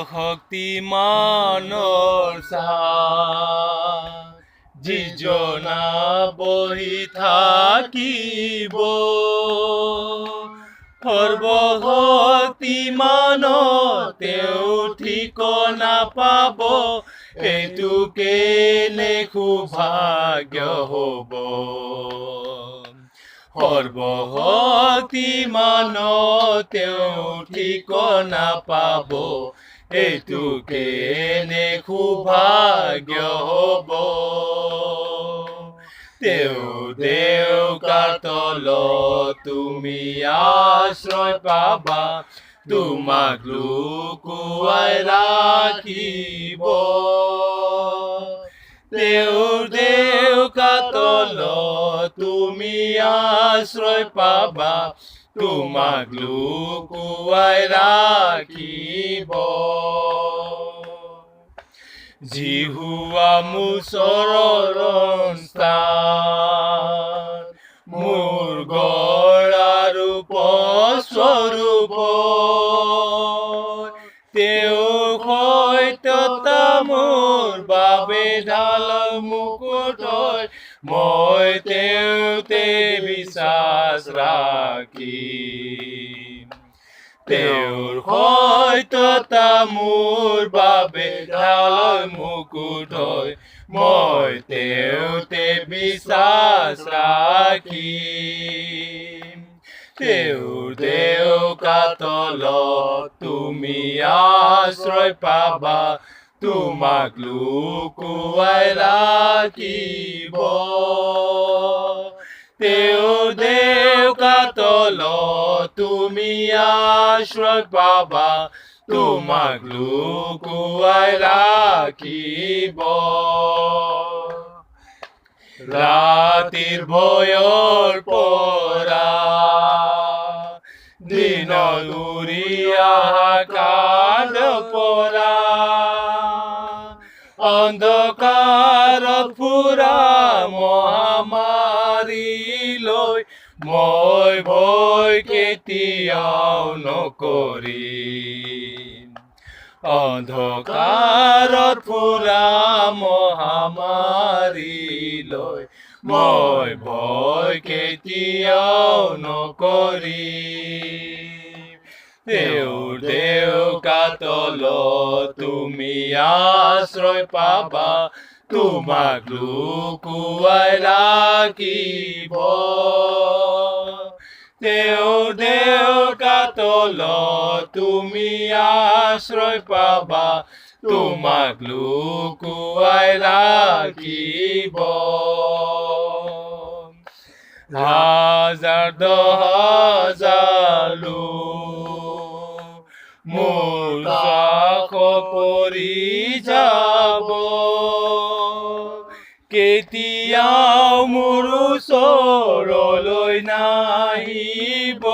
শক্তিমানৰ ছাঁ যিজনা বহি থাকিব সৰ্বশক্তিমানৰ তেওঁ ঠিকনা পাব এইটো কেনে সৌভাগ্য হ'ব সৰ্বশক্তিমানৰ তেওঁ ঠিকনা পাব এইটো কেনে সৌভাগ্য হ'ব তেওঁ দেউকাৰ তলত তুমি আশ্ৰয় পাবা তোমাক লুকুৱাই ৰাখিব তেওঁৰ দেউকাৰ তলত তুমি আশ্ৰয় পাবা তোমাক লুকুৱাই ৰাখিব জিহুৱা মোৰ চৰণৰ মোৰ গড় আৰু স্বৰূপ তেওঁৰ সত্যতা মোৰ বাবে ঢাল মুকুট মই তেওঁতে বিশ্বাস ৰাখিম তেওঁৰ সত্যতা মোৰ বাবে ঢাল মুকুট মই তেওঁতে বিশ্বাস ৰাখিম তেওঁৰ দেউকাৰ তলত তুমি আশ্ৰয় পাবা তোমাক লুকুৱাই ৰাখিব তেওঁৰ দেউকাৰ তলত তুমি আশ্ৰয় পাবা তোমাক লুকুৱাই ৰাখিব ৰাতিৰ ভয়ৰ পৰা দিনৰ উৰি অহা কালৰ পৰা অন্ধকাৰত ফুৰা মহামাৰীলৈ মই ভয় কেতিয়াও নকৰিম অন্ধকাৰত ফুৰা মহামাৰীলৈ মই ভয় কেতিয়াও নকৰিম তেওঁৰ দেউকাৰ তলত তুমি আশ্ৰয় পাবা তোমাক লুকুৱাই ৰাখিব তেওঁৰ দেউকাৰ তলত তুমি আশ্ৰয় পাবা তোমাক লুকুৱাই ৰাখিব হাজাৰ দহ হাজাৰ লোক মোৰ কাষ পৰি যাব কেতিয়াও মোৰ ওচৰলৈ নাহিব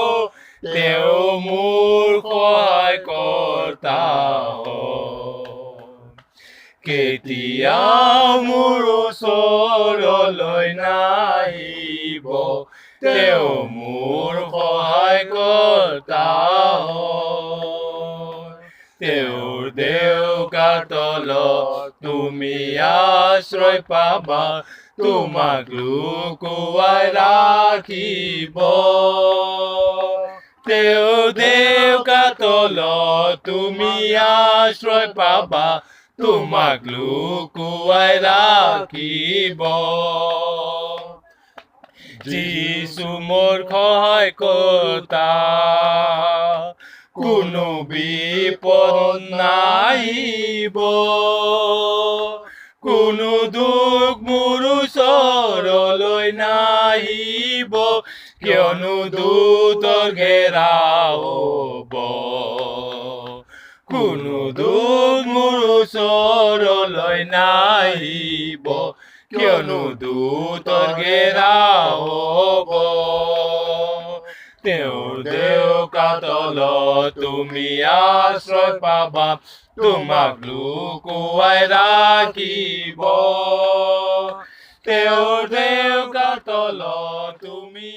তেওঁ মোৰ সহায় কৰ্তা কেতিয়াও মোৰ ওচৰলৈ নাহিব তেওঁ মোৰ সহায় কৰ্তা তেওঁৰ দেউকাৰ তলত তুমি আশ্ৰয় পাবা তোমাক লুকুৱাই ৰাখিব তেওঁৰ দেউকাৰ তলত তুমি আশ্ৰয় পাবা তোমাক লুকুৱাই ৰাখিব যিছু মোৰ সহায় কৰ্তা কোনো বিপদ নাহিব কোনো দুখ মোৰ ওচৰলৈ নাহিব কিয়নো দূতৰ ঘেৰাও হ'ব কোনো দুখ মোৰ ওচৰলৈ নাহিব কিয়নো দূতৰ ঘেৰাও হ'ব তেওঁৰ দেউকাৰ তলত তুমি আশ্ৰয় পাবা তোমাক লুকুৱাই ৰাখিব তেওঁৰ দেউকাৰ তলত তুমি